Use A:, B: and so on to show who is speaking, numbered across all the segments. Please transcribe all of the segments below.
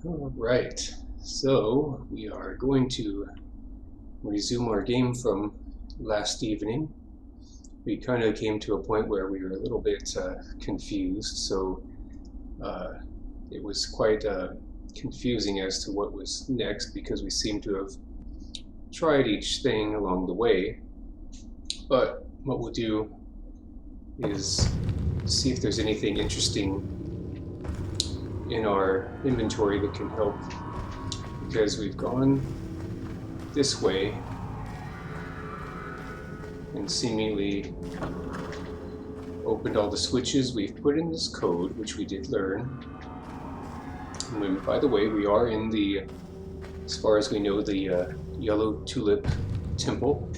A: Alright, so we are going to resume our game from last evening. We kind of came to a point where we were a little bit confused, so it was quite confusing as to what was next because we seemed to have tried each thing along the way. But what we'll do is see if there's anything interesting in our inventory that can help, because we've gone this way and seemingly opened all the switches. We've put in this code, which we did learn. And by the way, we are in the, as far as we know, the yellow Tulip temple.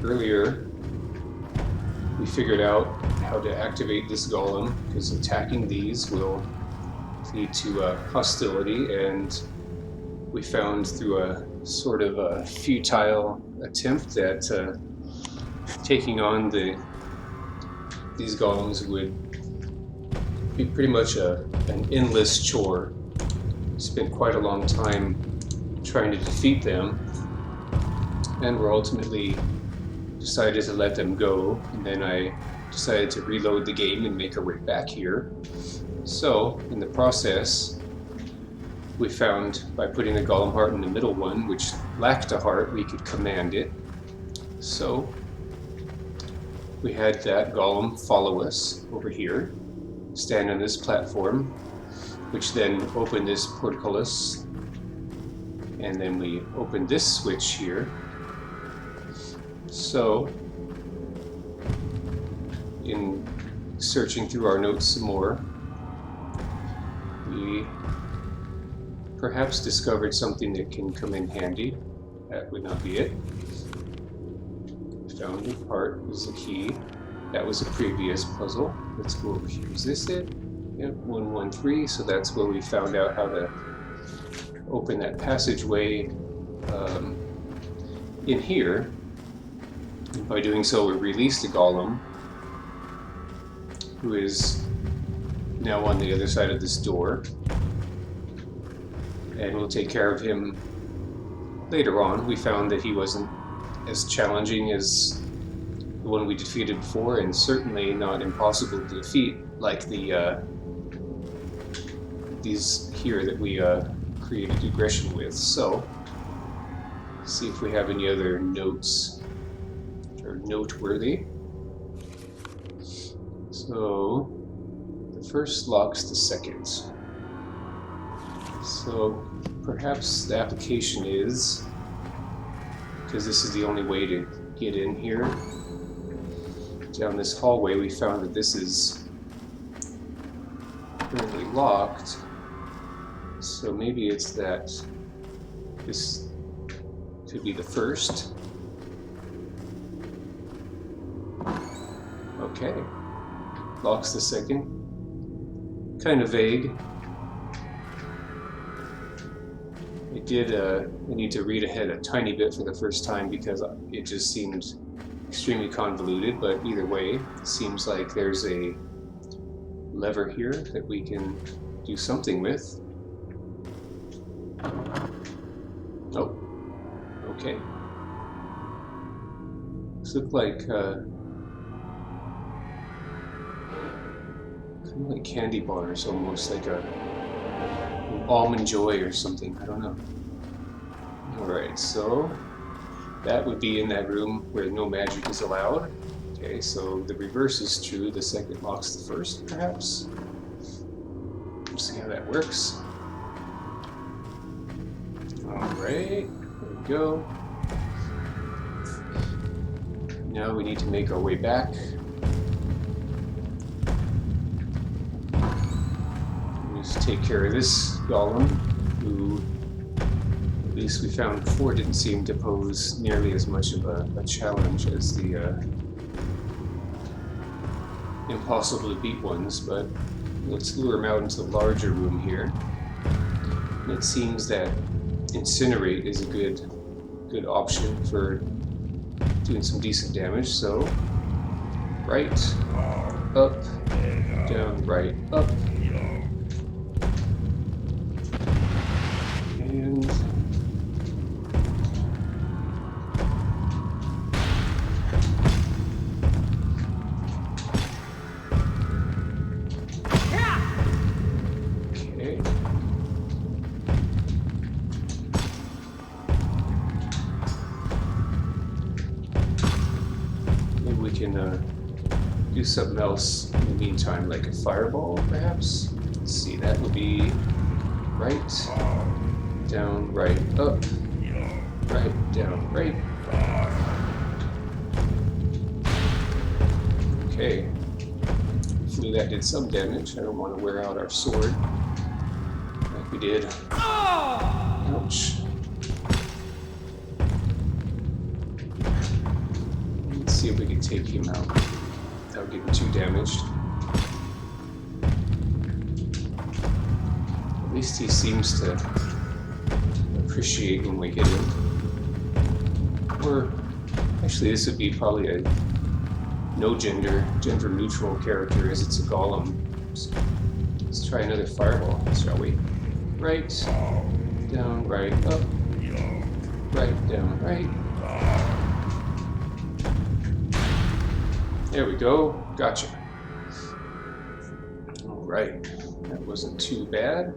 A: Earlier we figured out how to activate this golem, because attacking these will lead to hostility, and we found through a sort of a futile attempt that taking on these golems would be pretty much an endless chore. Spent quite a long time trying to defeat them, and we're ultimately decided to let them go, and then I decided to reload the game and make our way back here. So in the process, we found by putting the golem heart in the middle one, which lacked a heart, we could command it. So we had that golem follow us over here, stand on this platform, which then opened this portcullis, and then we opened this switch here. So in searching through our notes some more, we perhaps discovered something that can come in handy. That would not be it. Found a part was the key. That was a previous puzzle. Let's go over here. Is this it? Yep, 113. So that's where we found out how to open that passageway in here. And by doing so, we released the golem, who is now on the other side of this door, and we'll take care of him later on. We found that he wasn't as challenging as the one we defeated before, and certainly not impossible to defeat like the these here that we created aggression with. So see if we have any other notes that are noteworthy. So the first locks the second. So perhaps the application is, because this is the only way to get in here, down this hallway we found that this is currently locked. So maybe it's that this could be the first. Okay. Locks the second. Kind of vague. I need to read ahead a tiny bit for the first time because it just seemed extremely convoluted, but either way, it seems like there's a lever here that we can do something with. Oh, okay. This looks like kind of like candy bars, almost like an almond joy or something. I don't know. Alright, so that would be in that room where no magic is allowed. Okay, so the reverse is true. The second locks the first, perhaps. Let's see how that works. Alright, there we go. Now we need to make our way back. Just take care of this golem, who at least we found before didn't seem to pose nearly as much of a challenge as the impossible to beat ones, but let's lure him out into the larger room here. And it seems that incinerate is a good option for doing some decent damage, so right, up, down, right, up. can do something else in the meantime, like a fireball, perhaps. Let's see, that would be right, down, right, up, right, down, right. Okay. Hopefully that did some damage. I don't want to wear out our sword like we did. Ouch. Let's see if we can take him out without getting too damaged. At least he seems to appreciate when we hit him. Or, actually this would be probably a no gender neutral character, as it's a golem. So let's try another fireball, shall we? Right, down, right, up, right, down, right. There we go. Gotcha. Alright. That wasn't too bad.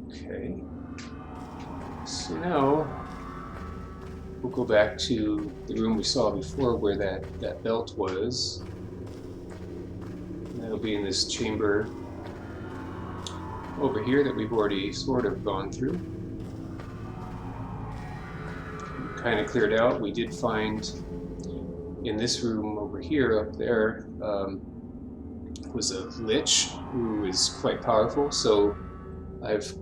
A: Okay. So now we'll go back to the room we saw before where that belt was. And that'll be in this chamber over here that we've already sort of gone through. Kind of cleared out. We did find in this room over here, up there, was a lich who is quite powerful, so I've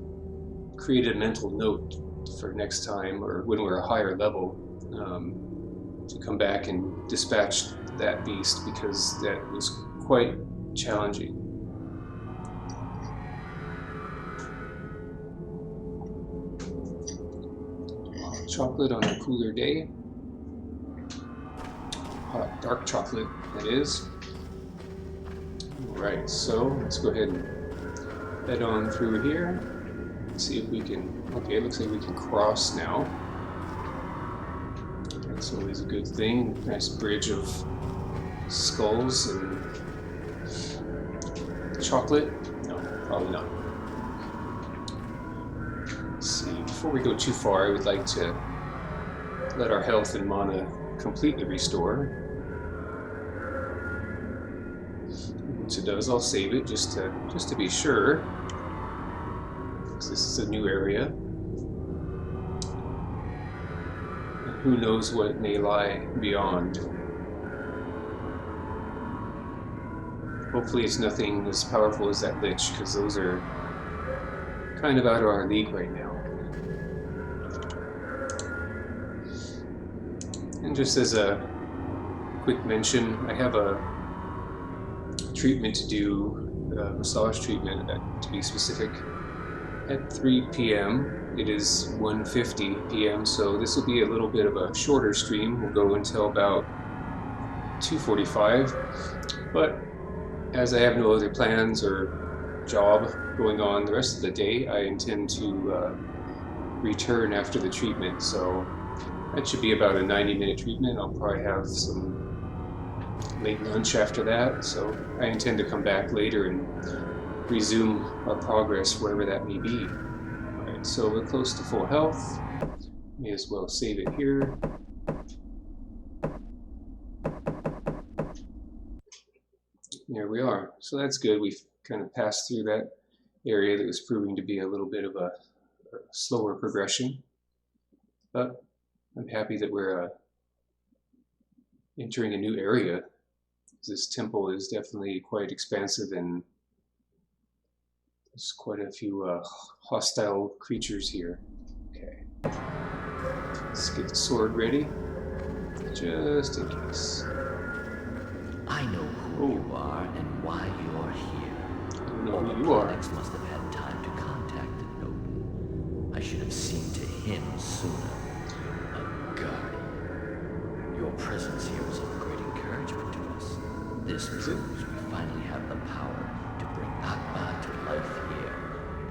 A: created a mental note for next time, or when we're a higher level, to come back and dispatch that beast, because that was quite challenging. Hot chocolate on a cooler day. Hot dark chocolate, that is. Alright, so let's go ahead and head on through here. See if we can. Okay, it looks like we can cross now. That's always a good thing. Nice bridge of skulls and chocolate. No, probably not. Let's see. Before we go too far, I would like to let our health and mana completely restore. Once it does, I'll save it just to be sure. This is a new area. And who knows what may lie beyond. Hopefully it's nothing as powerful as that lich, because those are kind of out of our league right now. And just as a quick mention, I have a treatment to do, a massage treatment to be specific, at 3 p.m. It is 1:50 p.m. so this will be a little bit of a shorter stream. We'll go until about 2:45, but as I have no other plans or job going on the rest of the day, I intend to return after the treatment, so that should be about a 90-minute treatment. I'll probably have some late lunch after that, so I intend to come back later and resume our progress wherever that may be. Alright, so we're close to full health. May as well save it here. There we are. So that's good. We've kind of passed through that area that was proving to be a little bit of a slower progression. But I'm happy that we're entering a new area. This temple is definitely quite expansive, and there's quite a few hostile creatures here. Okay. Let's get the sword ready, just in case.
B: I know who you are and why you're here.
A: I don't know who you are.
B: Alex must have had time to contact the Noble. I should have seen to him sooner. A guardian. Your presence here was of great encouragement to us. This proves we finally have the power to bring Akba to life here,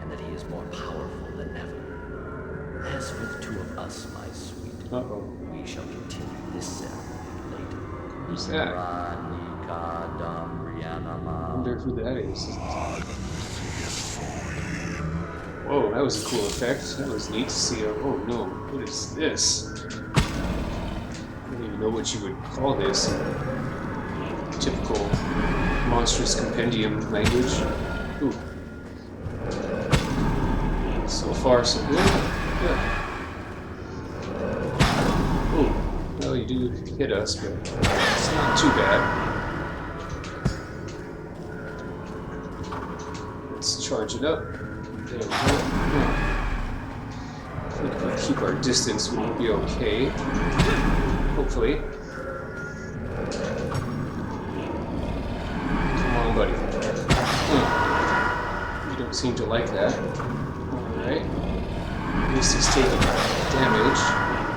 B: and that he is more powerful than ever. As for the two of us, my sweet, we shall continue this ceremony later.
A: Who's that? I wonder who that is. Whoa, that was a cool effect. That was neat to see. Oh no, what is this? I didn't even really know what you would call this in typical monstrous compendium language. Ooh. So far, so good. Yeah. Ooh. Well, you do hit us, but it's not too bad. Let's charge it up. There we go. Yeah. I think if we keep our distance, we'll be okay. Hopefully. Come on, buddy. You don't seem to like that. Alright. At least he's taking damage.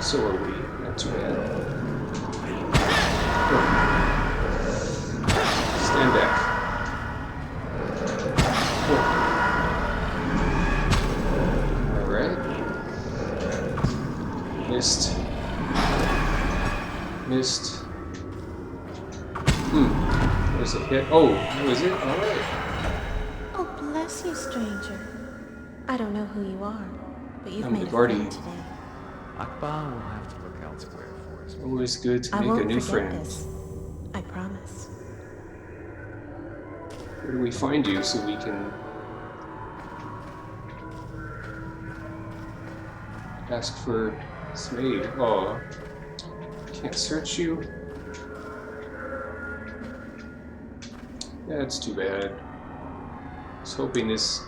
A: So are we. Not too bad. Stand back. Alright. Missed. Missed. There's a hit. Oh, was it? Alright.
C: Oh, bless you, stranger. I don't know who you are, but you've
A: I'm
C: made
A: the
C: a
A: guardian.
C: friend today.
B: Akbar will have to look elsewhere for us.
A: Always good to
C: I
A: make
C: won't
A: a new
C: forget
A: friend.
C: this. I promise.
A: Where do we find you so we can ask for Slade? Oh, can't search you? That's too bad. I was hoping this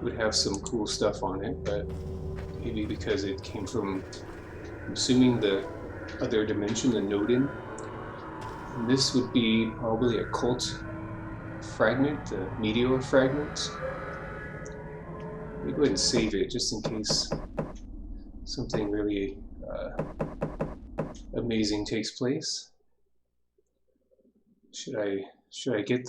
A: would have some cool stuff on it, but maybe because it came from, I'm assuming, the other dimension, the Nodin. And this would be probably a cult fragment, the meteor fragment. Let me go ahead and save it just in case something really amazing takes place. Should I get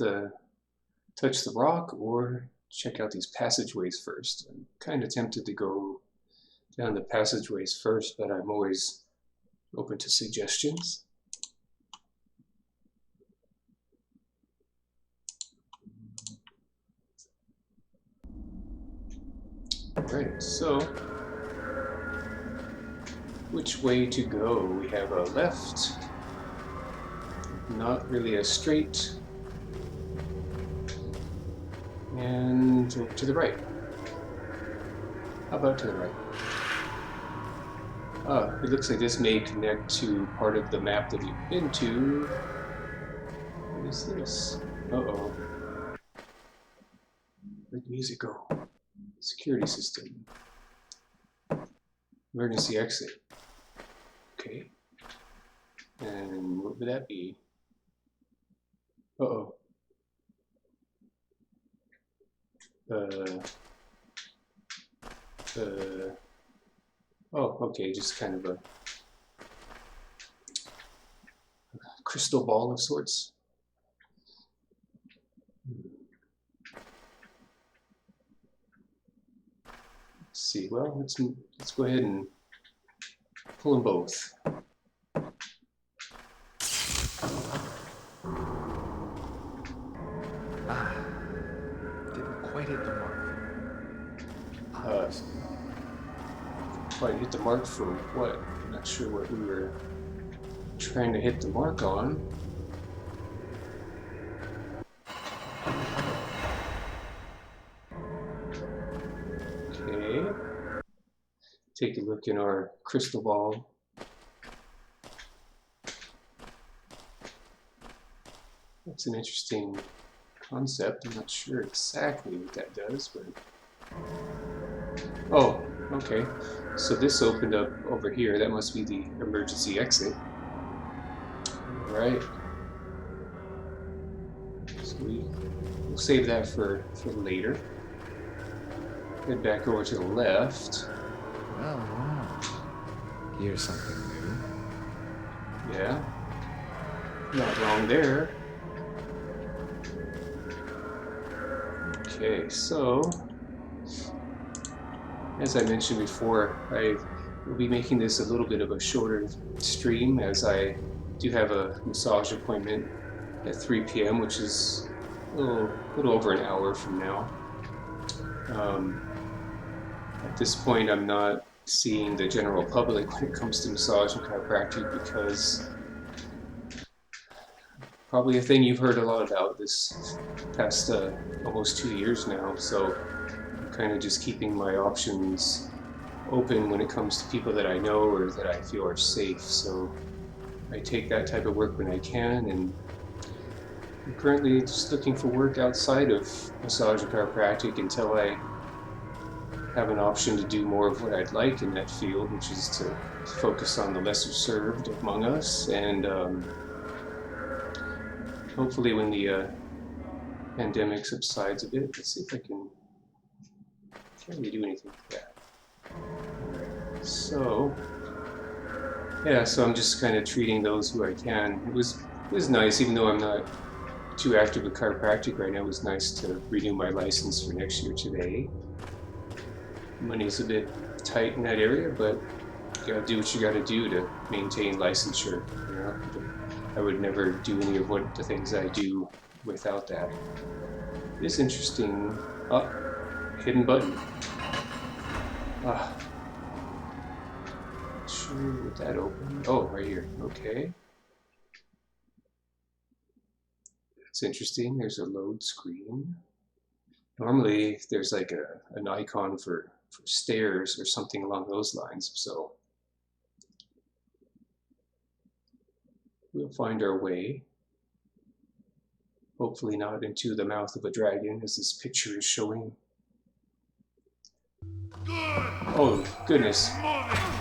A: touch the rock or check out these passageways first? I'm kind of tempted to go down the passageways first, but I'm always open to suggestions. Alright, so which way to go? We have a left, not really a straight, and to the right. How about to the right? It looks like this may connect to part of the map that we've been to. What is this? Uh-oh. Where'd the music go? Security system. Emergency exit. Okay. And what would that be? Uh-oh. Oh, okay, just kind of a crystal ball of sorts. Let's see, well, let's go ahead and pull them both.
B: Didn't quite hit the mark.
A: Quite hit the mark for what? I'm not sure what we were trying to hit the mark on. Okay. Take a look in our crystal ball. That's an interesting concept. I'm not sure exactly what that does, but... Oh, okay. So this opened up over here. That must be the emergency exit. Alright. So we'll save that for later. Head back over to the left.
B: Well, wow. Here's something new.
A: Yeah. Not wrong there. Okay, so as I mentioned before, I will be making this a little bit of a shorter stream as I do have a massage appointment at 3 p.m., which is a little over an hour from now. At this point, I'm not seeing the general public when it comes to massage and chiropractic, because probably a thing you've heard a lot about this past almost 2 years now. So I'm kind of just keeping my options open when it comes to people that I know or that I feel are safe. So I take that type of work when I can, and I'm currently just looking for work outside of massage and chiropractic until I have an option to do more of what I'd like in that field, which is to focus on the lesser served among us. And hopefully when the pandemic subsides a bit, let's see if I can't really do anything with that. So yeah, so I'm just kind of treating those who I can. It was nice, even though I'm not too active with chiropractic right now. It was nice to renew my license for next year today. Money's a bit tight in that area, but you gotta do what you gotta do to maintain licensure. You know, I would never do any of the things I do without that. It's interesting. Oh, hidden button. Ah. Not sure what that opened. Oh, right here. Okay. That's interesting. There's a load screen. Normally, there's like an icon for stairs or something along those lines. So we'll find our way. Hopefully not into the mouth of a dragon, as this picture is showing. Oh, goodness.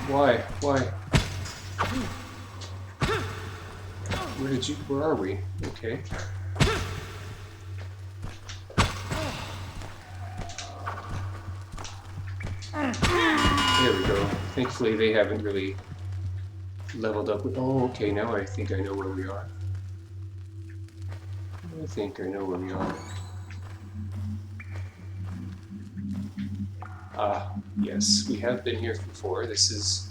A: Why? Where are we? Okay. There we go. Thankfully they haven't really leveled up with... Oh, okay, now I think I know where we are. Ah, yes, we have been here before. This is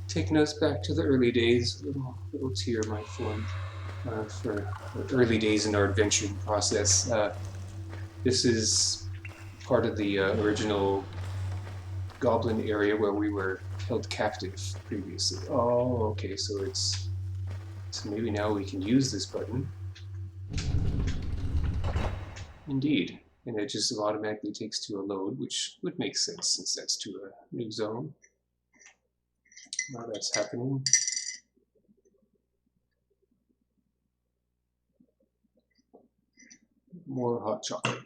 A: taking us back to the early days. A little tear might form for the early days in our adventuring process. This is part of the original goblin area where we were held captive previously. Oh, okay, so maybe now we can use this button. Indeed, and it just automatically takes to a load, which would make sense since that's to a new zone. Now that's happening. More hot chocolate.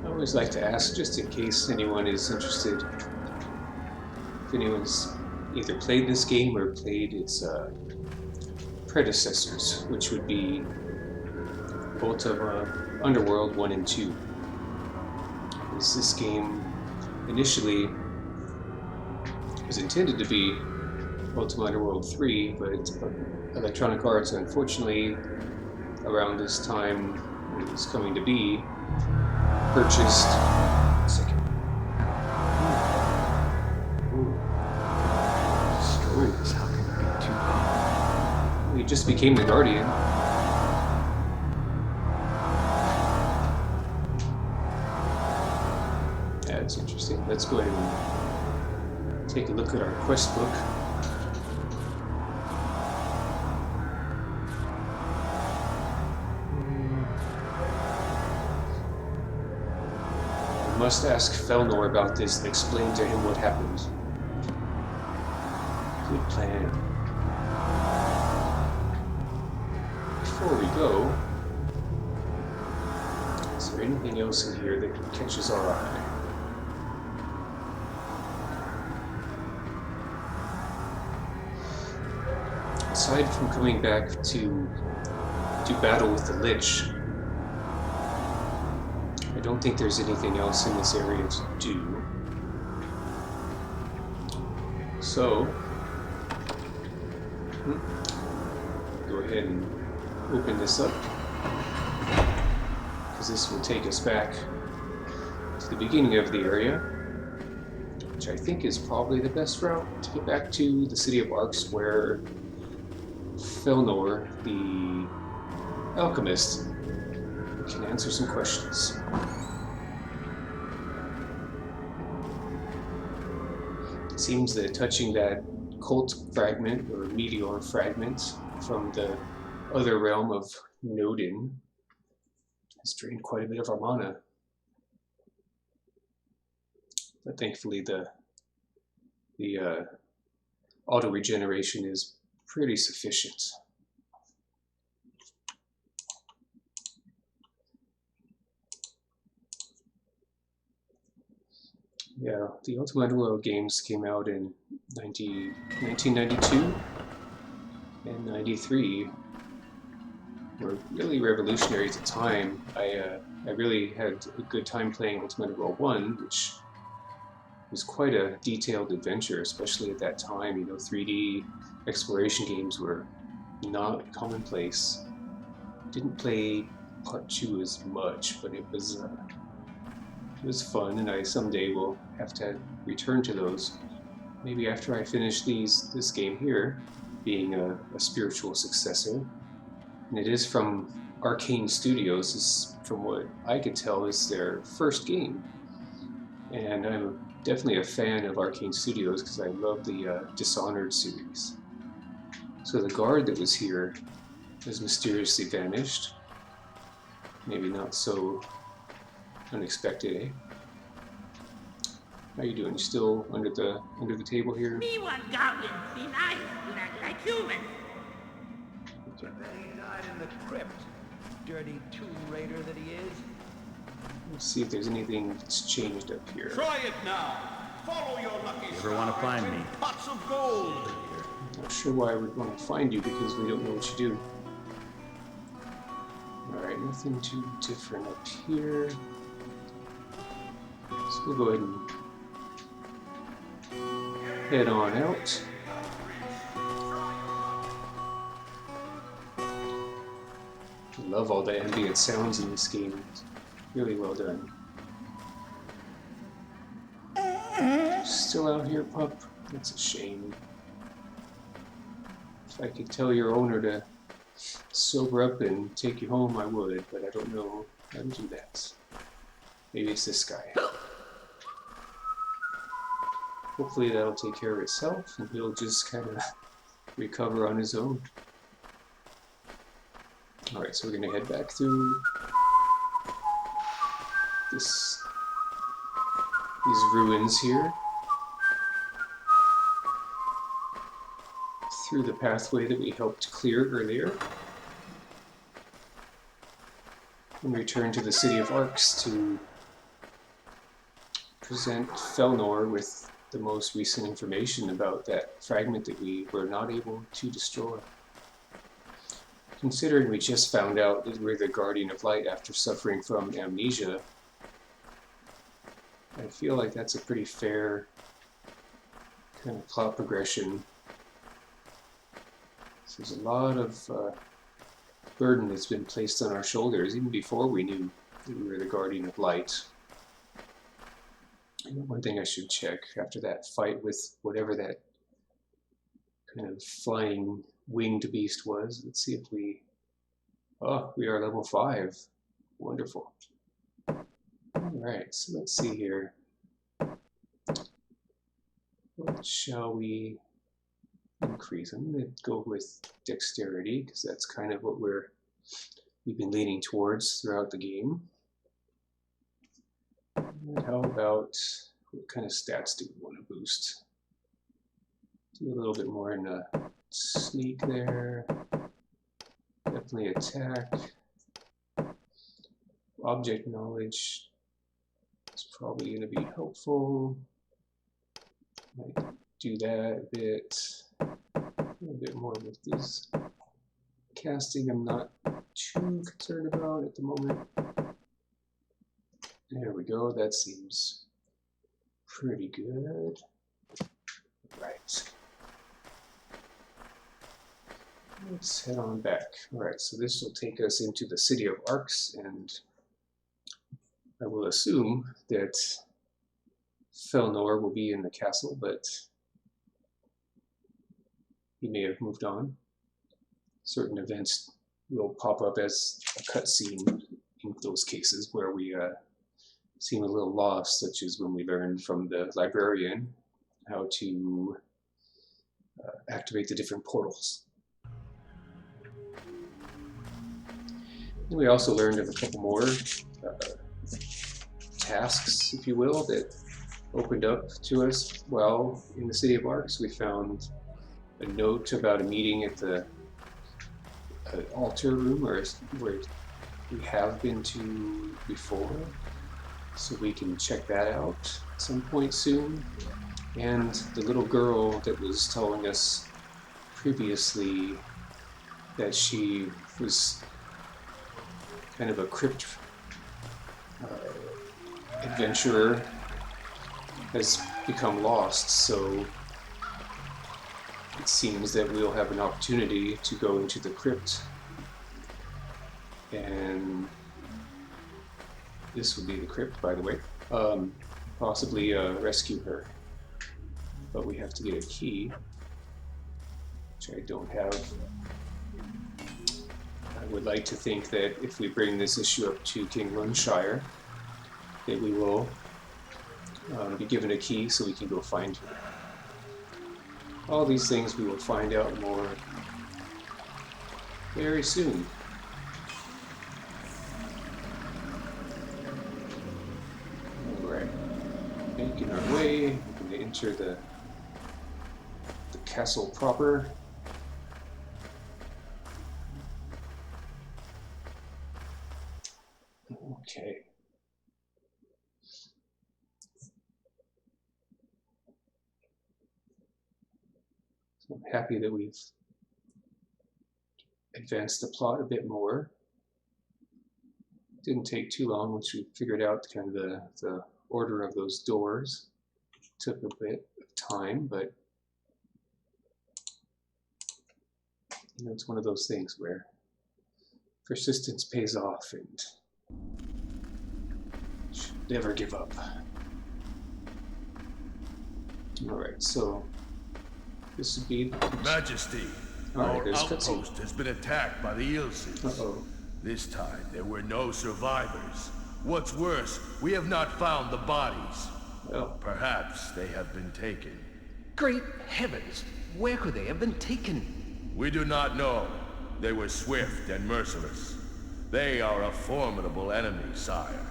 A: I always like to ask, just in case anyone is interested, if anyone's either played this game or played its predecessors, which would be Ultima Underworld 1 and 2. This game initially was intended to be Ultima Underworld 3, but Electronic Arts, unfortunately, around this time when it was coming to be, purchased...
B: Stories, how can it be too hot?
A: He just became the Guardian. Yeah, that's interesting. Let's go ahead and take a look at our quest book. I must ask Felnor about this and explain to him what happened. Good plan. Before we go, is there anything else in here that catches our eye? Aside from coming back to battle with the Lich, I don't think there's anything else in this area to do. So, go ahead and open this up, because this will take us back to the beginning of the area, which I think is probably the best route to get back to the city of Arx, where Felnor, the alchemist, can answer some questions. It seems that touching that cult fragment or meteor fragment from the other realm of Nodin has drained quite a bit of our mana. But thankfully the auto regeneration is pretty sufficient. Yeah, the Ultima Underworld games came out in 1992 and 93. Were really revolutionary at the time. I really had a good time playing Ultima Underworld 1, which was quite a detailed adventure, especially at that time. You know, 3D exploration games were not commonplace. Didn't play Part 2 as much, but it was fun, and I someday will have to return to those. Maybe after I finish this game here, being a spiritual successor. And it is from Arcane Studios. This, from what I could tell, is their first game. And I'm definitely a fan of Arcane Studios because I love the Dishonored series. So the guard that was here has mysteriously vanished. Maybe not so unexpected, eh? How you doing? You still under the table here?
D: Me want goblins be nice, not like humans.
A: Okay.
E: Then he died in the crypt. Dirty Tomb Raider that he is.
A: Let's see if there's anything that's changed up here.
F: Try it now. Follow your lucky
B: You ever want to find me?
F: Pots of gold.
A: Not sure why I would want to find you because we don't know what you do. Alright, nothing too different up here. So we'll go ahead and head on out. I love all the ambient sounds in this game. It's really well done. Still out here, pup? That's a shame. If I could tell your owner to sober up and take you home, I would, but I don't know how to do that. Maybe it's this guy. Hopefully that'll take care of itself and he'll just kind of recover on his own. Alright, so we're going to head back through these ruins here. Through the pathway that we helped clear earlier. And return to the city of Arx to present Felnor with the most recent information about that fragment that we were not able to destroy. Considering we just found out that we're the Guardian of Light after suffering from amnesia, I feel like that's a pretty fair kind of plot progression. So there's a lot of burden that's been placed on our shoulders even before we knew that we were the Guardian of Light. And one thing I should check after that fight with whatever that kind of flying winged beast was. Let's see if we... Oh, we are level 5. Wonderful. Alright, so let's see here. What shall we increase? I'm going to go with dexterity, because that's kind of what we've been leaning towards throughout the game. And how about, what kind of stats do we want to boost? Do a little bit more in sneak there. Definitely attack. Object knowledge is probably going to be helpful. Might do that a little bit more with this. Casting I'm not too concerned about at the moment. There we go, that seems pretty good. Right. Let's head on back. Alright, so this will take us into the city of Arx, and I will assume that Felnor will be in the castle, but he may have moved on. Certain events will pop up as a cutscene in those cases where we seem a little lost, such as when we learn from the librarian how to activate the different portals. And we also learned of a couple more tasks, if you will, that opened up to us while in the city of Arx. We found a note about a meeting at the altar room, where we have been to before, so we can check that out at some point soon. And the little girl that was telling us previously that she was kind of a crypt adventurer has become lost, so it seems that we'll have an opportunity to go into the crypt, and this would be the crypt, by the way, possibly rescue her. But we have to get a key, which I don't have. I would like to think that if we bring this issue up to King Runshire, that we will be given a key so we can go find her. All these things we will find out more very soon. Alright, making our way. We're going to enter the castle proper. Okay. So I'm happy that we've advanced the plot a bit more. Didn't take too long once we figured out kind of the order of those doors. Took a bit of time, but you know, it's one of those things where persistence pays off and should never give up. Alright, so this would be...
G: Majesty, our outpost has been attacked by the Ilses.
A: Uh-oh.
G: This time, there were no survivors. What's worse, we have not found the bodies.
A: Well,
G: Perhaps they have been taken.
B: Great heavens! Where could they have been taken?
G: We do not know. They were swift and merciless. They are a formidable enemy, sire.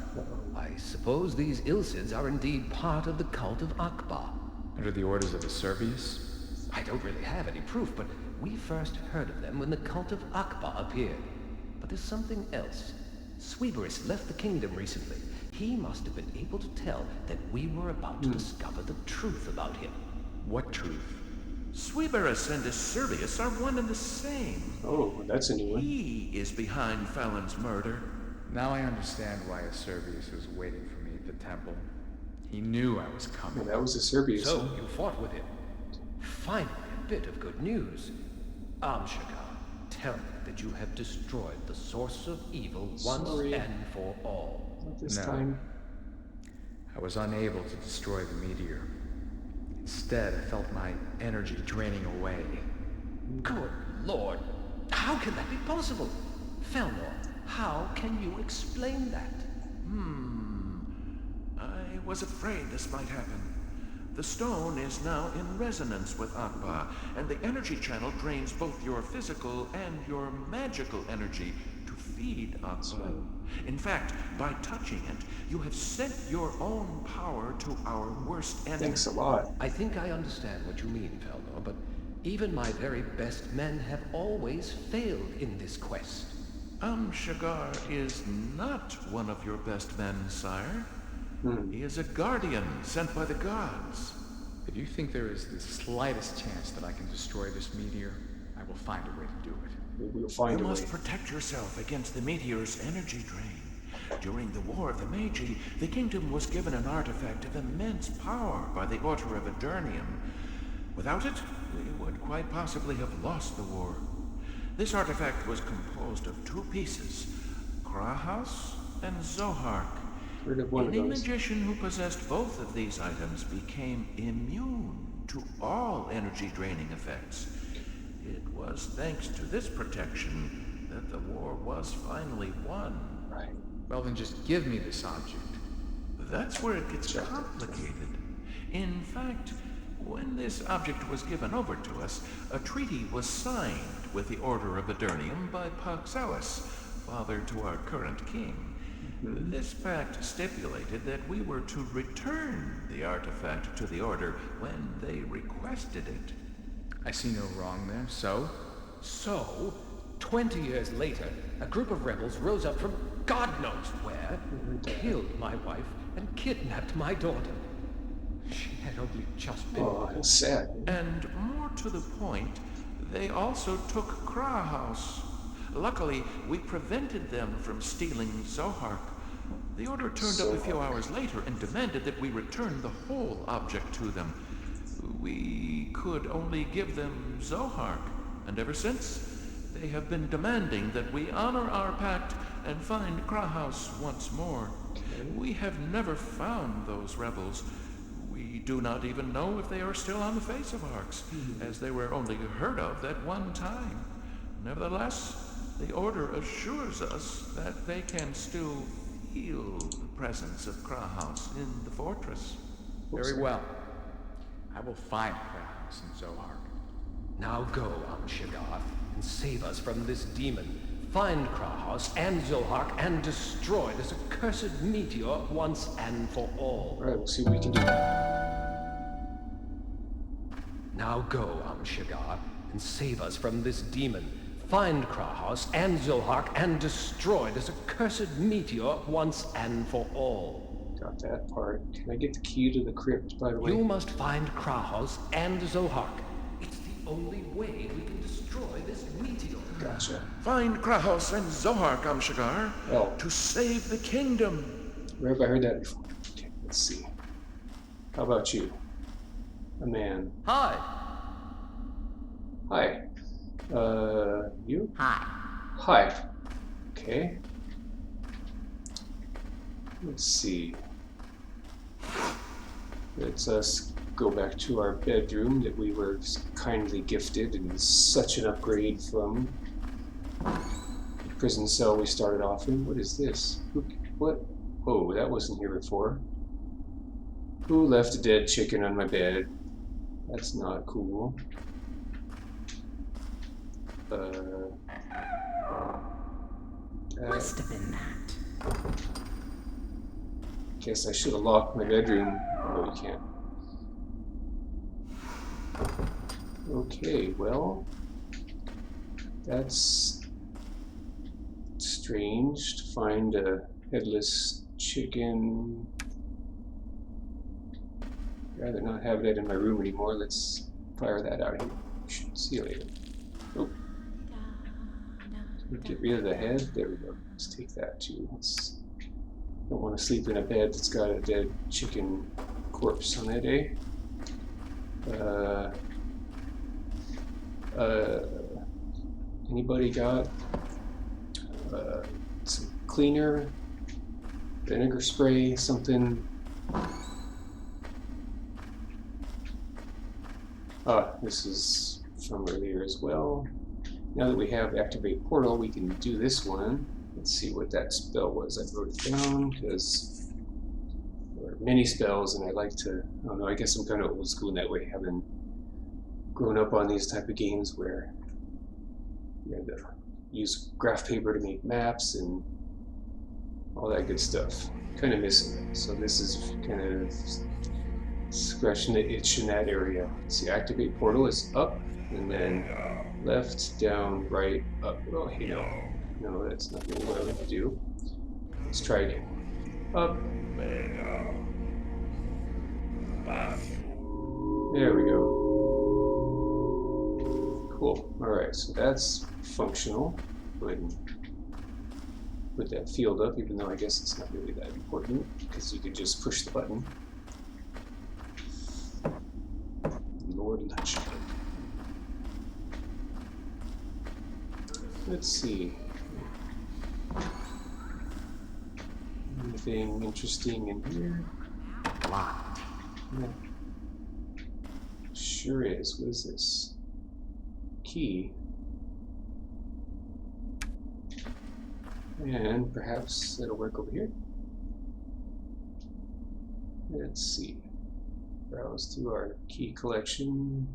B: I suppose these Ilsids are indeed part of the cult of Akbar.
H: Under the orders of the Servius?
B: I don't really have any proof, but we first heard of them when the cult of Akbar appeared. But there's something else. Sweeberis left the kingdom recently. He must have been able to tell that we were about to discover the truth about him.
H: What truth?
I: Sweeberis and Servius are one and the same.
A: oh, that's a new one.
I: He is behind Fallon's murder.
H: Now I understand why Servius was waiting for me at the temple. He knew I was
A: Well,
H: coming.
A: that was a Serbius.
B: So you fought with him. Finally, a bit of good news. Amshakar, tell me that you have destroyed the source of evil once
A: Sorry.
B: and for all.
A: Not this
H: No.
A: time.
H: I was unable to destroy the meteor. Instead, I felt my energy draining away.
B: Good Lord, how can that be possible? Felnor, how can you explain that?
I: I was afraid this might happen. The stone is now in resonance with Akbar, and the energy channel drains both your physical and your magical energy to feed Akbar. In fact, by touching it, you have sent your own power to our worst enemy.
A: Thanks a lot.
B: I think I understand what you mean, Felnor, but even my very best men have always failed in this quest.
I: Shagar is not one of your best men, sire. He is a guardian sent by the gods.
H: If you think there is the slightest chance that I can destroy this meteor, I will find a way to do it.
A: We'll find
I: You
A: a way.
I: must protect yourself against the meteor's energy drain. During the War of the Magi, the kingdom was given an artifact of immense power by the Order of Adernium. Without it, we would quite possibly have lost the war. This artifact was composed of two pieces, Krahas and Zohark.
A: Heard of one of
I: Any
A: those.
I: magician who possessed both of these items became immune to all energy-draining effects. It was thanks to this protection that the war was finally won.
A: Right.
H: Well, then just give me this object.
I: That's where it gets complicated. In fact, when this object was given over to us, a treaty was signed with the Order of Adernium by Paxalis, father to our current king. This pact stipulated that we were to return the artifact to the Order when they requested it.
H: I see no wrong there, so?
J: So, 20 years later, a group of rebels rose up from God knows where, killed my wife, and kidnapped my daughter. She had only just been...
A: Oh, that's sad.
I: And more to the point, they also took Kra House. Luckily, we prevented them from stealing Zohark. The Order turned up a few hours later and demanded that we return the whole object to them. We could only give them Zohark, and ever since, they have been demanding that we honor our pact and find Kra House once more. We have never found those rebels. We do not even know if they are still on the face of Arx, as they were only heard of that one time. Nevertheless, the Order assures us that they can still feel the presence of Kra House in the fortress.
H: Very well. I will find Kra House in Zohark.
J: Now go, Amshigar, and save us from this demon. Find Krahaus and Zohark and destroy this accursed meteor once and for all.
A: Alright, we'll see what we can do.
J: Now go, Amshigar, and save us from this demon. Find Krahaus and Zohark and destroy this accursed meteor once and for all.
A: Got that part. Can I get the key to the crypt, by the way?
J: You must find Krahaus and Zohark. It's the only way we can destroy this meteor.
A: Gotcha.
I: Find Kra House and Zohark, Amshigar,
A: Oh.
I: to save the kingdom.
A: Where have I heard that before? Okay, let's see. How about you? A man.
J: Hi.
A: Hi. You?
D: Hi.
A: Hi. Okay. Let's see. Let's us go back to our bedroom that we were kindly gifted and such an upgrade from the prison cell we started off in. What is this? What? Oh, that wasn't here before. Who left a dead chicken on my bed? That's not cool.
D: Must have been that.
A: Guess I should have locked my bedroom. Oh, you can't. Okay, well, that's strange to find a headless chicken. I'd rather not have that in my room anymore. Let's fire that out here. See you later. Oh. Get rid of the head. There we go. Let's take that too. Don't want to sleep in a bed that's got a dead chicken corpse on it, eh? Anybody got some cleaner, vinegar spray, something? This is from earlier as well. Now that we have Activate Portal, we can do this one. Let's see what that spell was. I wrote it down because there are many spells and I like to, I don't know, I guess I'm kind of old school in that way, having grown up on these type of games where you had to use graph paper to make maps and all that good stuff. Kind of missing it. So this is kind of scratching the itch in that area. See, Activate Portal is up and then left, down, right, up. Oh, hey, no. No, that's not really what I want to do. Let's try again. Up. There we go. Cool. Alright, so that's functional. Go ahead and put that field up, even though I guess it's not really that important, because you can just push the button. Lord Lunch. Let's see. Anything interesting in here?
H: Locked.
A: Yeah. Sure is. What is this? Key. And perhaps it'll work over here. Let's see. Browse through our key collection.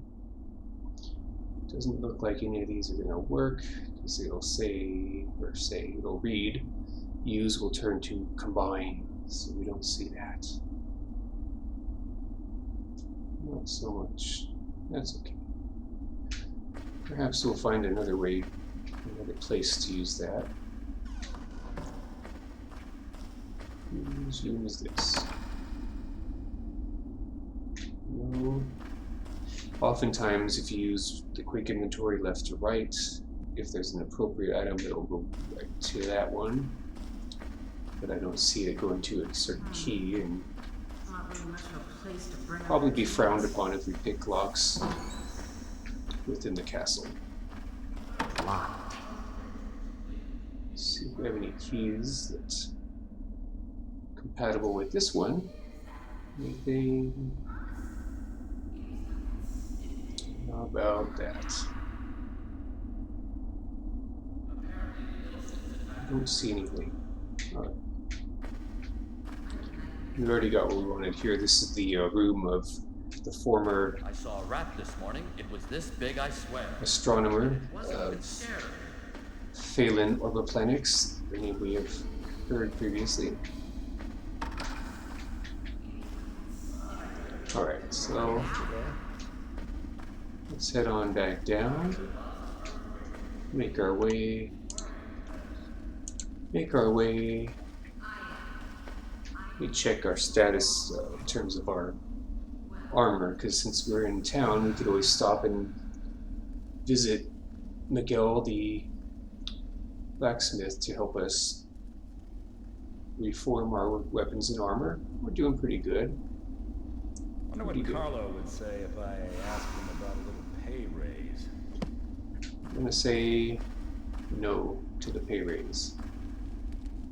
A: Doesn't look like any of these are going to work because it'll it'll read use will turn to combine, so we don't see that. Not so much. That's okay. Perhaps we'll find another way, another place to use that. Whose room is this? No. Oftentimes, if you use the quick inventory left to right, if there's an appropriate item, it'll go right to that one. But I don't see it going to a certain key, and probably be frowned upon if we pick locks within the castle.
H: Locked.
A: Let's see if we have any keys that's compatible with this one. Anything? How about that? I don't see anything. Alright. We already got what we wanted here. This is the room of the former
B: I saw a rat this morning. It was this big, I swear.
A: astronomer,
B: Wasn't even scared.
A: Phelan Orboplanix, the name we have heard previously. Alright, so let's head on back down. Make our way. We check our status in terms of our armor, because since we're in town, we could always stop and visit Miguel, the blacksmith, to help us reform our weapons and armor. We're doing pretty good.
F: I wonder what Carlo would say if I asked him about a little pay raise.
A: I'm gonna say no to the pay raise.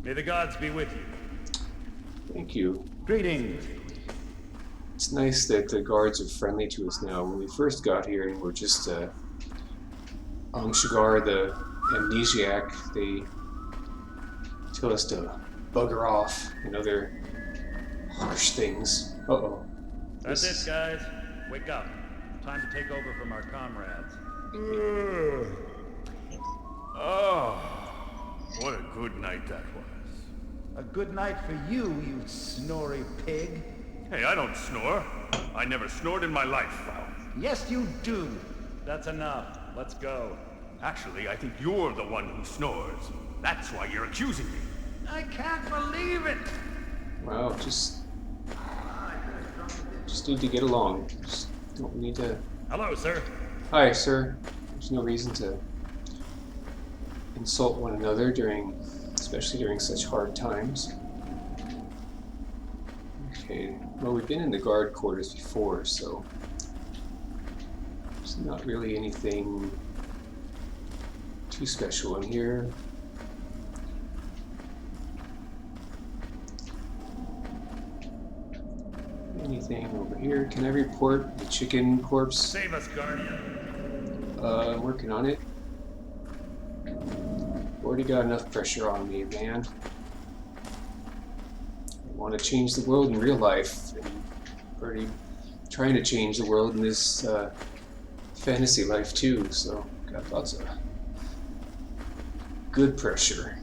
F: May the gods be with you.
A: Thank you.
F: Greetings.
A: It's nice that the guards are friendly to us now. When we first got here and we're just Shagar the amnesiac, they tell us to bugger off and other harsh things. Uh-oh.
F: That's it, guys. Wake up. Time to take over from our comrades.
G: Oh, what a good night that was.
E: A good night for you, you snory pig.
G: Hey, I don't snore. I never snored in my life.
E: Yes, you do.
F: That's enough. Let's go.
G: Actually, I think you're the one who snores. That's why you're accusing me.
E: I can't believe it.
A: Wow, just need to get along. Just don't need to.
F: Hello, sir.
A: Hi, sir. There's no reason to insult one another especially during such hard times. Okay, well, we've been in the guard quarters before, so there's not really anything too special in here. Anything over here? Can I report the chicken corpse?
F: Save us, Guardian.
A: I'm working on it. Already got enough pressure on me, man. I want to change the world in real life, and already trying to change the world in this fantasy life too, so got lots of good pressure.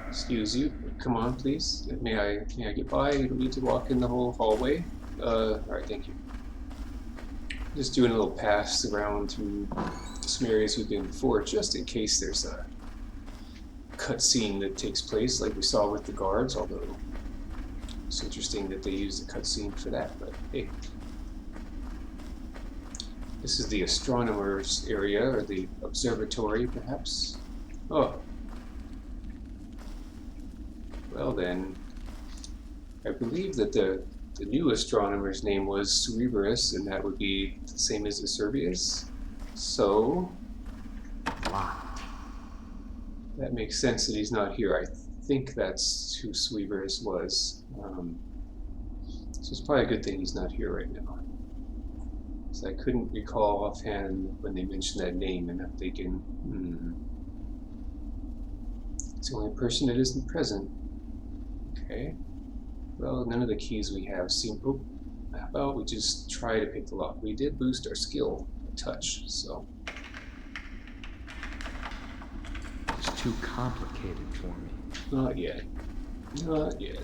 A: Excuse you. Come on, please. May I get by? You don't need to walk in the whole hallway. Alright, thank you. Just doing a little pass around through some areas we've been before, just in case there's a cutscene that takes place, like we saw with the guards, although it's interesting that they use the cutscene for that, but hey. This is the astronomer's area, or the observatory, perhaps? Oh. Well then, I believe that the new astronomer's name was Cerebrus, and that would be the same as Acerbius. So,
H: Locked.
A: that makes sense that he's not here. I think that's who Sweavers was. So it's probably a good thing he's not here right now. So I couldn't recall offhand when they mentioned that name, and I'm thinking, it's the only person that isn't present. Okay. Well, none of the keys we have seem... Oh, how about we just try to pick the lock? We did boost our skill a touch, so...
H: It's too complicated for me.
A: Not yet. Not yet.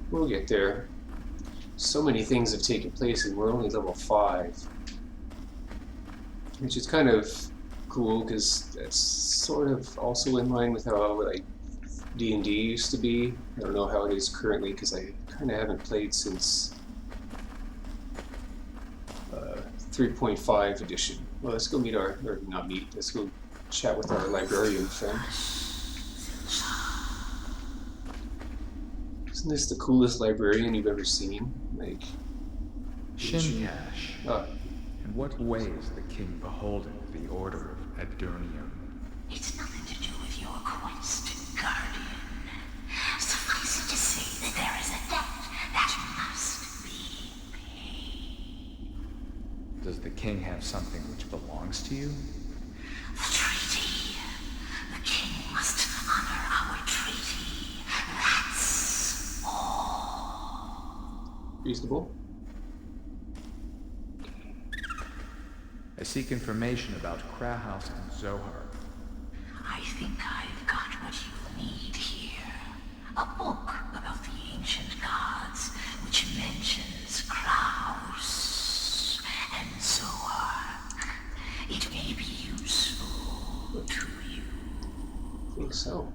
A: We'll get there. So many things have taken place and we're only level 5. Which is kind of cool because that's sort of also in line with how like D&D used to be. I don't know how it is currently because I kind of haven't played since 3.5 edition. Well, let's go meet our, or not meet, let's go chat with our librarian friend. Isn't this the coolest librarian you've ever seen? Like...
H: Shincash. In what way is the king beholden to the Order of Adurnium?
D: It's nothing to do with your quest, Guardian. Suffice it to say that there is a debt that must be paid.
H: Does the king have something which belongs to you?
D: The treaty. The king must honor our treaty. That's all.
A: Reasonable.
H: I seek information about Krahaus and Zohar.
D: I think I've got what you need here. A book about the ancient gods, which mentions Kraus and Zohar. It may be useful to you.
A: I think so.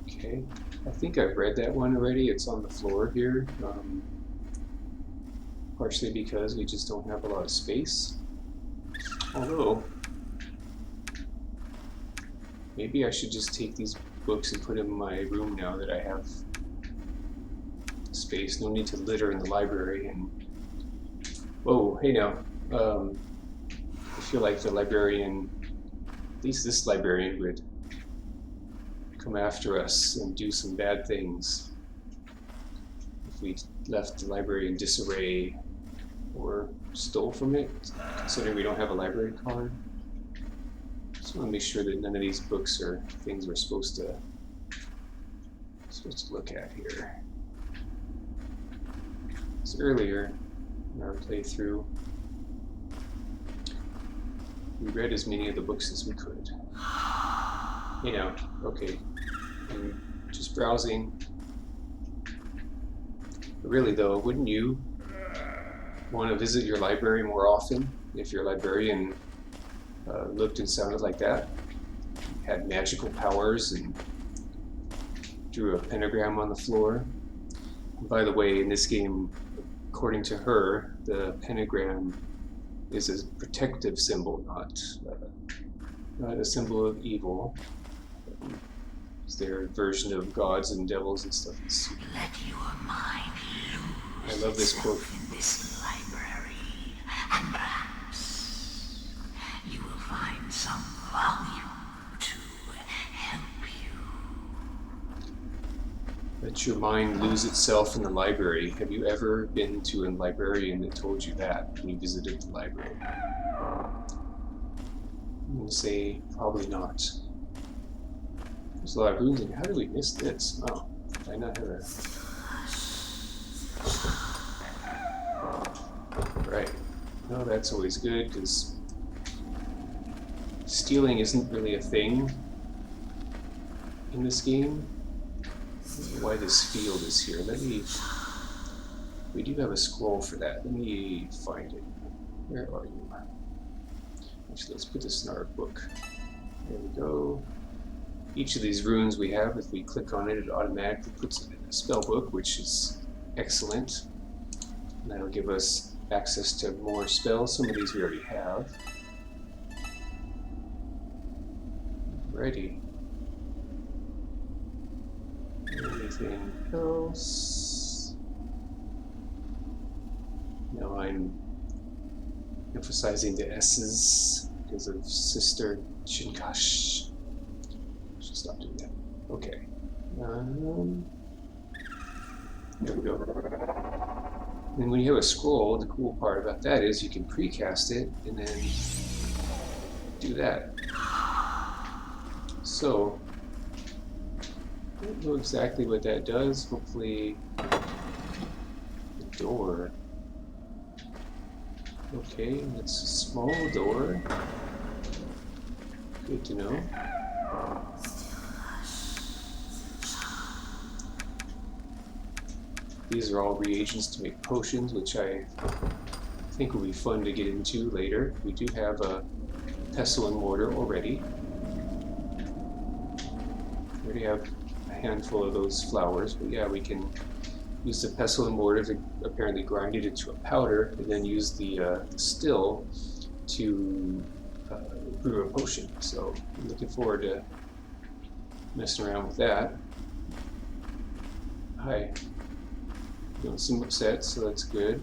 A: Okay. I think I've read that one already. It's on the floor here. Partially because we just don't have a lot of space. Although, maybe I should just take these books and put them in my room now that I have space. No need to litter in the library. And whoa, hey now. I feel like the librarian, at least this librarian, would come after us and do some bad things if we left the library in disarray or stole from it, considering we don't have a library card. Just want to make sure that none of these books are things we're supposed to look at here. So earlier in our playthrough, we read as many of the books as we could. You know, okay, I'm just browsing. But really though, wouldn't you want to visit your library more often if your librarian looked and sounded like that? Had magical powers and drew a pentagram on the floor. And by the way, in this game, according to her, the pentagram is a protective symbol, not a symbol of evil. It's their version of gods and devils and stuff.
D: Let your mind lose
A: I love this quote.
D: in this library, and perhaps you will find some volume to help you.
A: Let your mind lose itself in the library. Have you ever been to a librarian that told you that when you visited the library? I'm going to say probably not. There's a lot of rooms in here. How did we miss this? Oh, did I not have a... Right. No, that's always good, because stealing isn't really a thing in this game. I don't know why this field is here. Let me... We do have a scroll for that. Let me find it. Where are you? Actually, let's put this in our book. There we go. Each of these runes we have, if we click on it, it automatically puts it in a spell book, which is excellent. And that'll give us access to more spells. Some of these we already have. Alrighty. Anything else? Now I'm emphasizing the S's. because of Sister Shinkash. Should stop doing that. Okay. There we go. And when you have a scroll, the cool part about that is you can precast it and then do that. So, I don't know exactly what that does. Hopefully, the door. Okay, it's a small door. Good to know. These are all reagents to make potions, which I think will be fun to get into later. We do have a pestle and mortar already. We already have a handful of those flowers, but yeah, we can use the pestle and mortar to apparently grind it into a powder, and then use the still to brew a potion. So I'm looking forward to messing around with that. Hi. You don't seem upset, so that's good.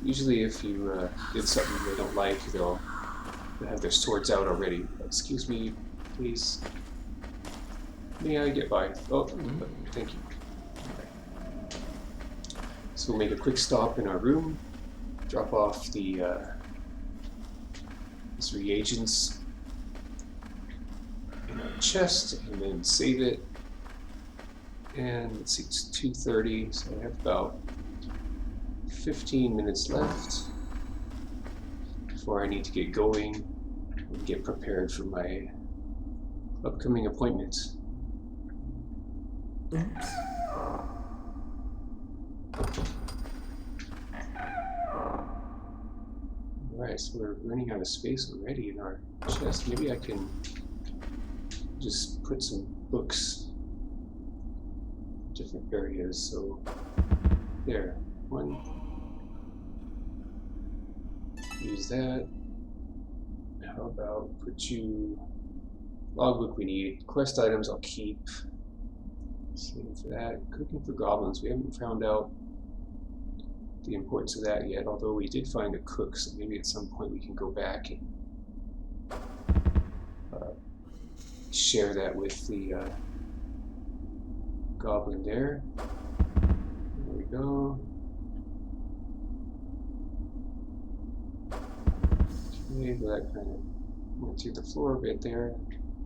A: Usually if you did something they don't like, they'll have their swords out already. Excuse me, please. May I get by? Oh, thank you. Okay. So we'll make a quick stop in our room, drop off the these reagents in our chest, and then save it. And let's see, it's 2:30, so I have about 15 minutes left before I need to get going and get prepared for my upcoming appointment. Oops. Alright, so we're running out of space already in our chest. Maybe I can just put some books different areas. So there, one. Use that. How about put you logbook we need. Quest items I'll keep. Save for that. Cooking for goblins. We haven't found out the importance of that yet, although we did find a cook, so maybe at some point we can go back and share that with the goblin there. There we go. Okay, so that kind of went through the floor a bit there,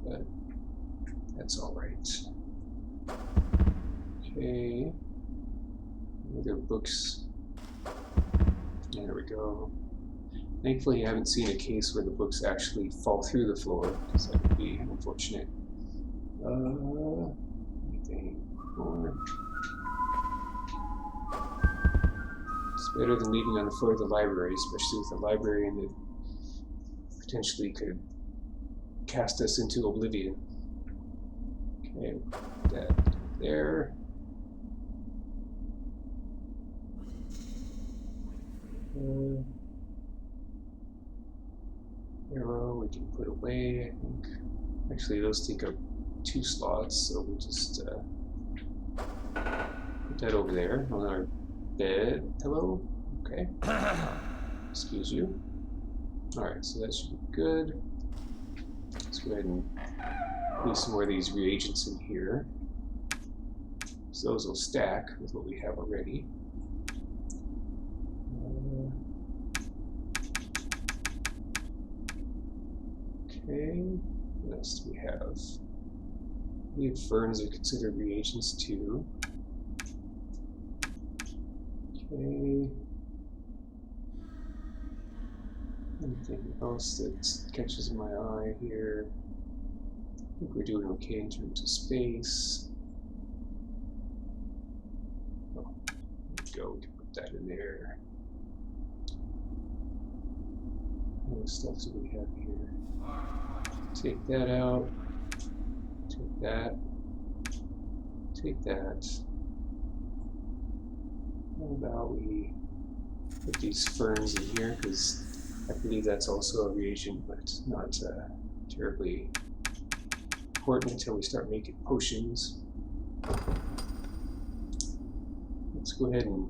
A: but that's all right. Okay. Other books. There we go. Thankfully, I haven't seen a case where the books actually fall through the floor, because that would be unfortunate. Anything more? It's better than leaving on the floor of the library, especially with a librarian that potentially could cast us into oblivion. Okay, that there. Arrow we can put away, I think. Actually, those take up 2 slots, so we'll just put that over there on our bed. Hello? Okay. Excuse you. Alright, so that should be good. Let's go ahead and leave some more of these reagents in here. So those will stack with what we have already. Okay, what else do we have? We have ferns are considered reagents too. Okay. Anything else that catches my eye here? I think we're doing okay in terms of space. Oh, there we go, we can put that in there. What stuff do we have here? Take that out. Take that. Take that. How about we put these ferns in here, because I believe that's also a reagent, but not terribly important until we start making potions. Let's go ahead and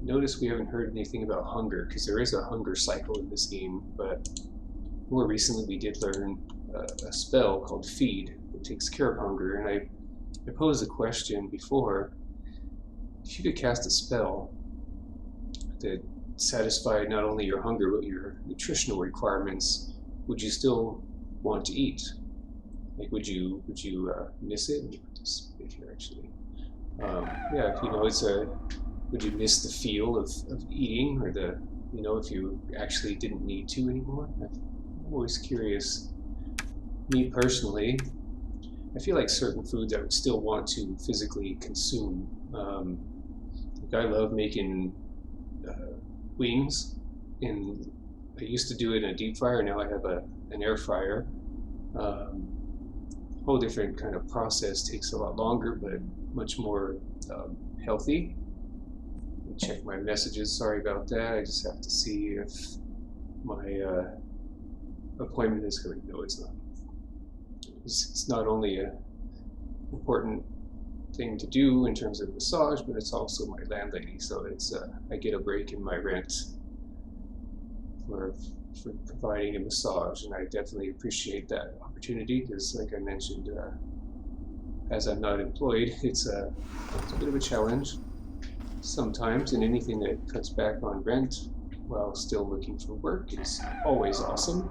A: Notice we haven't heard anything about hunger, because there is a hunger cycle in this game, but more recently we did learn a spell called Feed that takes care of hunger, and I posed a question before. If you could cast a spell that satisfied not only your hunger but your nutritional requirements, would you still want to eat? Like, would you miss it? Let me put this bit here actually. Yeah, you know, would you miss the feel of eating, or the, you know, if you actually didn't need to anymore? I'm always curious. Me personally, I feel like certain foods I would still want to physically consume. Like I love making wings, and I used to do it in a deep fryer. Now I have an air fryer. Whole different kind of process, takes a lot longer, but much more healthy. Check my messages. Sorry about that. I just have to see if my appointment is coming. No, it's not. It's not only a important thing to do in terms of massage, but it's also my landlady. So it's I get a break in my rent for providing a massage, and I definitely appreciate that opportunity, because, like I mentioned, as I'm not employed, it's a bit of a challenge sometimes, and anything that cuts back on rent while still looking for work is always awesome.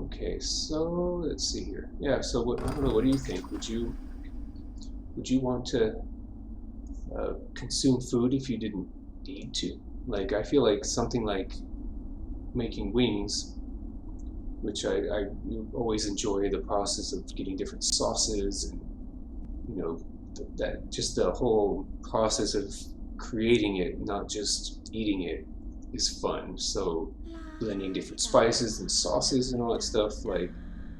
A: Okay, so let's see here. Yeah, so I don't know, what do you think? Would you want to consume food if you didn't need to? Like, I feel like something like making wings, which I always enjoy the process of getting different sauces, and you know, that just the whole process of creating it, not just eating it, is fun. So blending different spices and sauces and all that stuff, like,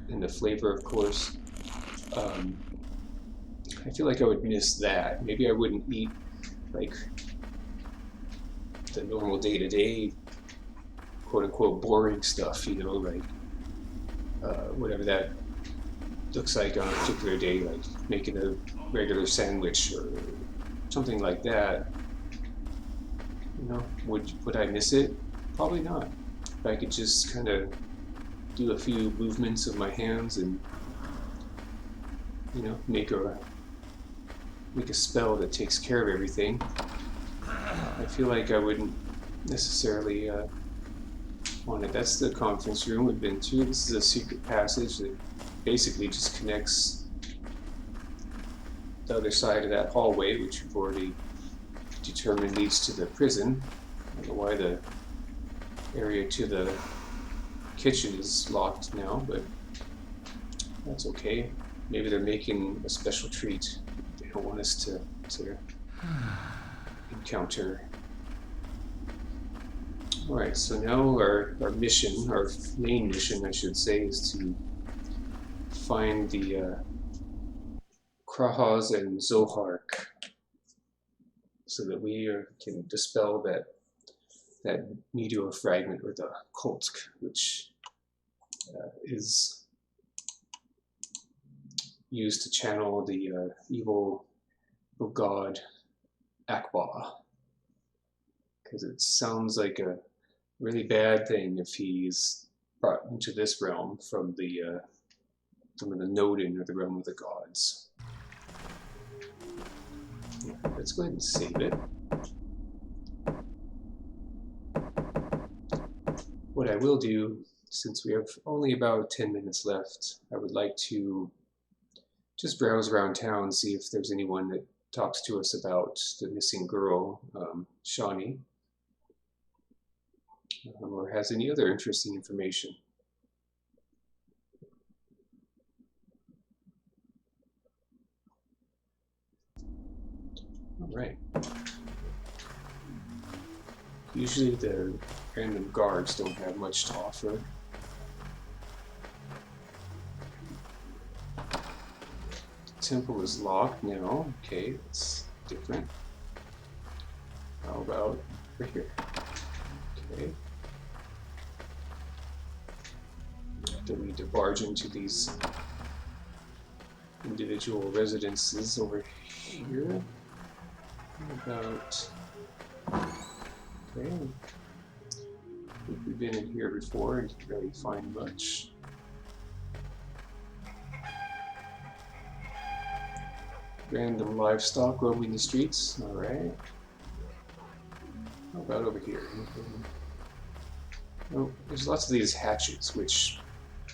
A: and the flavor, of course. I feel like I would miss that. Maybe I wouldn't eat like the normal day-to-day, quote-unquote, boring stuff, you know, like whatever that looks like on a particular day, like making a regular sandwich or something like that. You know, would I miss it? Probably not. If I could just kind of do a few movements of my hands and, you know, make a spell that takes care of everything, I feel like I wouldn't necessarily want it. That's the conference room we've been to. This is a secret passage that basically just connects the other side of that hallway, which we've already determined leads to the prison. I don't know why the area to the kitchen is locked now, but that's okay. Maybe they're making a special treat they don't want us to encounter. Alright, so now our mission, our main mission I should say, is to find the Krahas and Zohark, so that we can dispel that meteor fragment, or the Koltk, which is used to channel the evil god Akbar, because it sounds like a really bad thing if he's brought into this realm from the Nodin, or the realm of the gods. Yeah, let's go ahead and save it. What I will do, since we have only about 10 minutes left, I would like to just browse around town, see if there's anyone that talks to us about the missing girl, Shawnee, or has any other interesting information. Alright. Usually the random guards don't have much to offer. The temple is locked now. Okay, that's different. How about over here? Okay. Do we need to barge into these individual residences over here? How about Okay. We've been in here before and didn't really find much. Random livestock roaming the streets. Alright. How about over here? Oh, there's lots of these hatches, which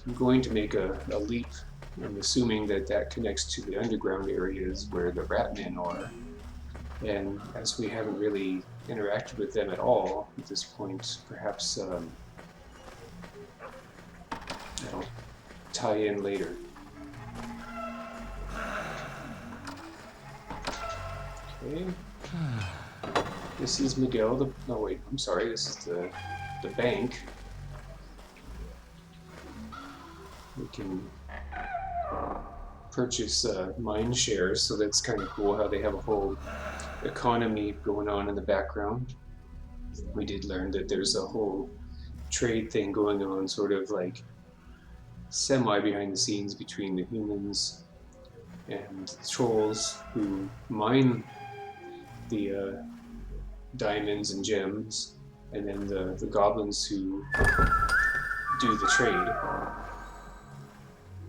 A: I'm going to make a leap. I'm assuming that that connects to the underground areas where the Ratmen are. And as we haven't really interacted with them at all at this point, perhaps that'll tie in later. Okay. This is Miguel. No, wait. I'm sorry. This is the bank. We can purchase mine shares, so that's kind of cool how they have a whole economy going on in the background. We did learn that there's a whole trade thing going on, sort of like semi behind the scenes between the humans and the trolls who mine the diamonds and gems, and then the goblins who do the trade.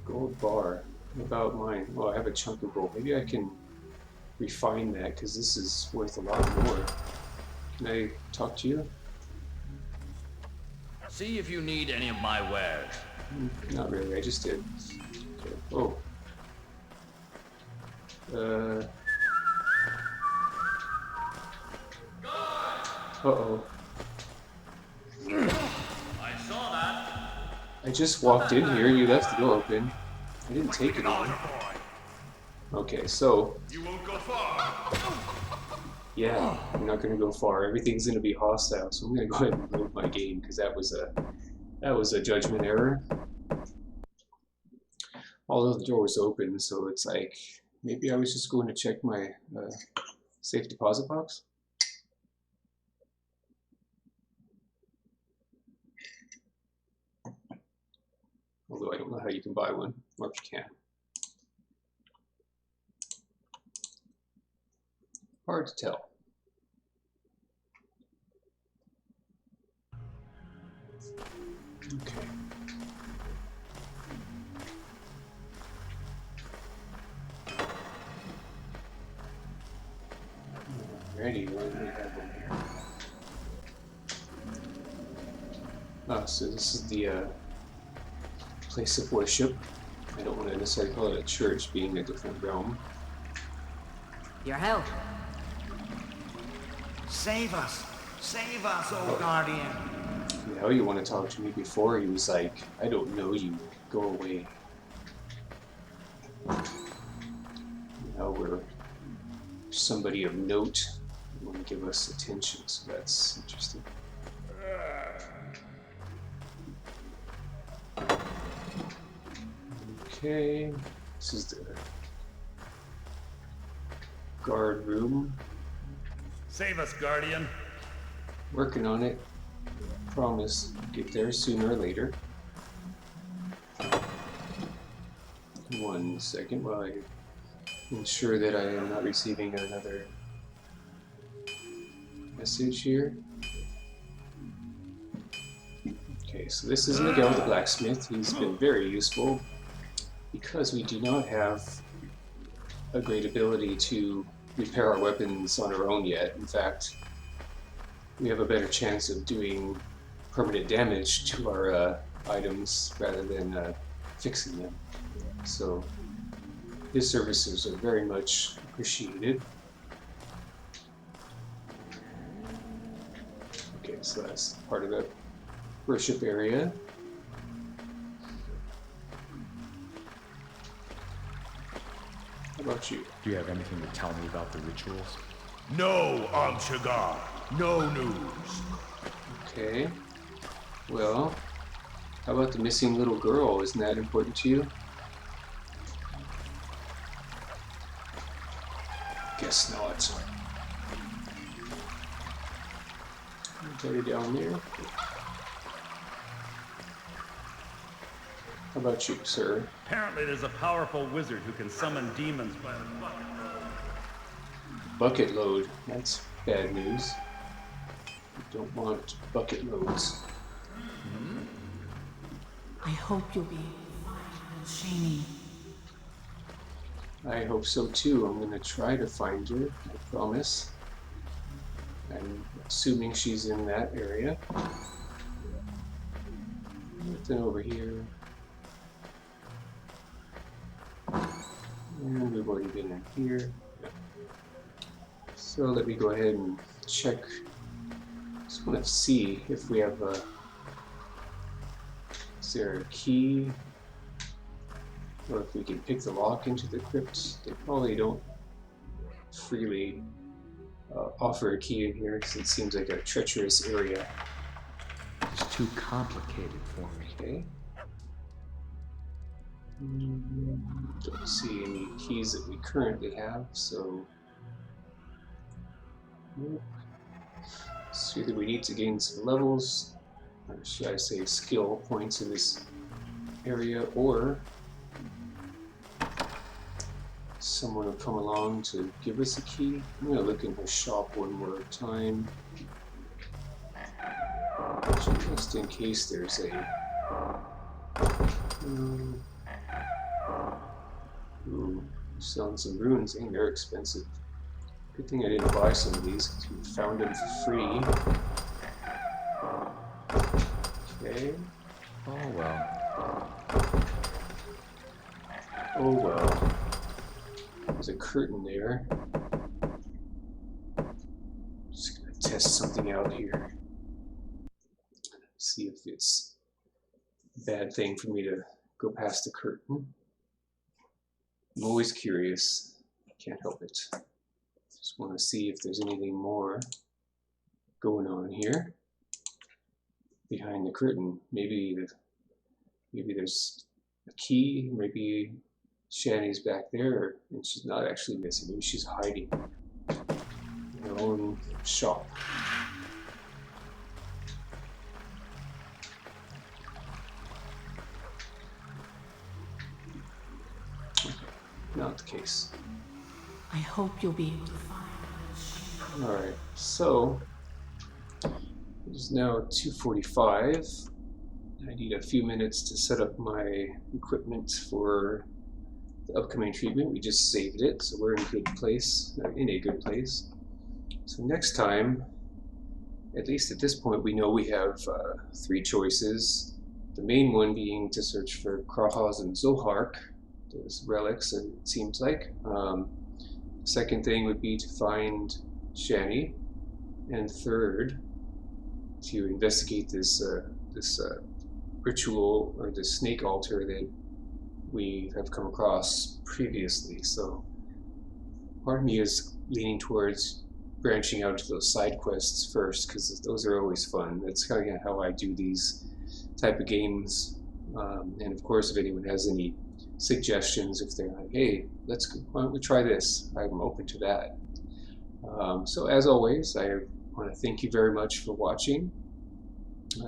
A: Gold bar. What about mine? Well, I have a chunk of gold. Maybe I can refine that, because this is worth a lot more. Can I talk to you?
B: See if you need any of my wares.
A: Not really, I just did. Okay. Oh. Uh-oh.
B: I saw that.
A: I just walked in here, you left the door open. I didn't take it on. Okay, so...
G: You won't go far.
A: Yeah, I'm not gonna go far. Everything's gonna be hostile, so I'm gonna go ahead and load my game, because that was a judgment error. Although the door was open, so it's like, maybe I was just going to check my safe deposit box? Although I don't know how you can buy one, or if you can. Hard to tell. Okay. Alrighty, what do we have over here? Oh, so this is the place of worship. I don't want to necessarily call it a church, being a different realm.
K: Your help.
E: Save us! Save us, oh Guardian!
A: You know, you want to talk to me before, he was like, I don't know you, go away. Now we're somebody of note, you want to give us attention, so that's interesting. Okay, this is the guard room.
F: Save us, Guardian.
A: Working on it. Promise. Get there sooner or later. 1 second while I ensure that I am not receiving another message here. Okay, so this is Miguel the blacksmith. He's been very useful because we do not have a great ability to repair our weapons on our own yet. In fact, we have a better chance of doing permanent damage to our items rather than fixing them. So his services are very much appreciated. Okay, so that's part of the worship area. How about you?
H: Do you have anything to tell me about the rituals?
G: No, Amshagar. No news.
A: Okay. Well, how about the missing little girl? Isn't that important to you? Guess not. Get her down there. How about you, sir?
F: Apparently there's a powerful wizard who can summon demons by the bucket load.
A: Bucket load. That's bad news. Don't want bucket loads.
D: I hope you'll be able to find Shani.
A: I hope so too. I'm gonna try to find her, I promise. I'm assuming she's in that area. Nothing over here. And we've already been in here. So let me go ahead and check. Just want to see if we have a. Is there a key? Or if we can pick the lock into the crypt. They probably don't freely offer a key in here because it seems like a treacherous area.
H: It's too complicated for me.
A: Okay. Don't see any keys that we currently have, so. Nope. So either we need to gain some levels, or should I say skill points in this area, or someone will come along to give us a key. I'm going to look in her shop one more time, just in case there's a... Ooh, selling some runes, ain't they're expensive. Good thing I didn't buy some of these because we found them for free. Okay.
H: Oh well.
A: Oh well. There's a curtain there. Just gonna test something out here. See if it's a bad thing for me to go past the curtain. I'm always curious. Can't help it. Just want to see if there's anything more going on here behind the curtain. Maybe there's a key. Maybe Shani's back there, and she's not actually missing. Maybe she's hiding in her own shop. Not the case.
D: I hope you'll be able to find Shani.
A: Alright, so it is now 2:45. I need a few minutes to set up my equipment for the upcoming treatment. We just saved it, so we're in a good place. So next time, at least at this point, we know we have 3 choices. The main one being to search for Krahaz and Zohark, those relics, it seems like. Second thing would be to find Shani, and third, to investigate this ritual or the snake altar that we have come across previously. So part of me is leaning towards branching out to those side quests first, because those are always fun. That's kind of how I do these type of games. And of course, if anyone has any suggestions, if they're like, hey, why don't we try this, I'm open to that. So as always, I want to thank you very much for watching.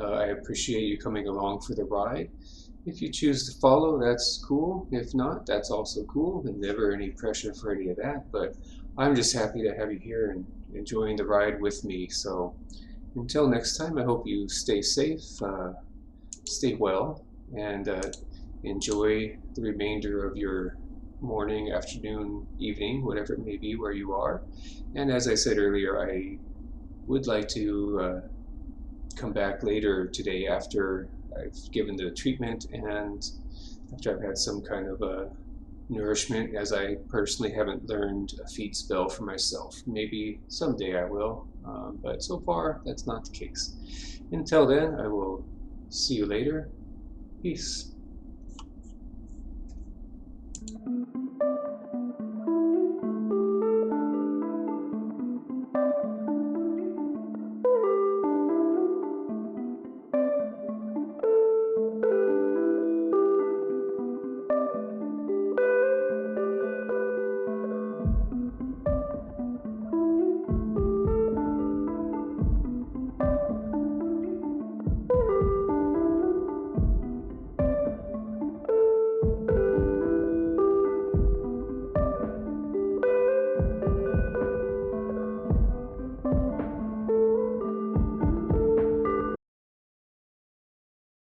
A: I appreciate you coming along for the ride. If you choose to follow, that's cool. If not, that's also cool, and never any pressure for any of that. But I'm just happy to have you here and enjoying the ride with me. So until next time, I hope you stay safe, stay well, and enjoy the remainder of your morning, afternoon, evening, whatever it may be where you are. And as I said earlier, I would like to come back later today after I've given the treatment and after I've had some kind of a nourishment, as I personally haven't learned a feat spell for myself. Maybe someday I will, but so far that's not the case. Until then, I will see you later. Peace.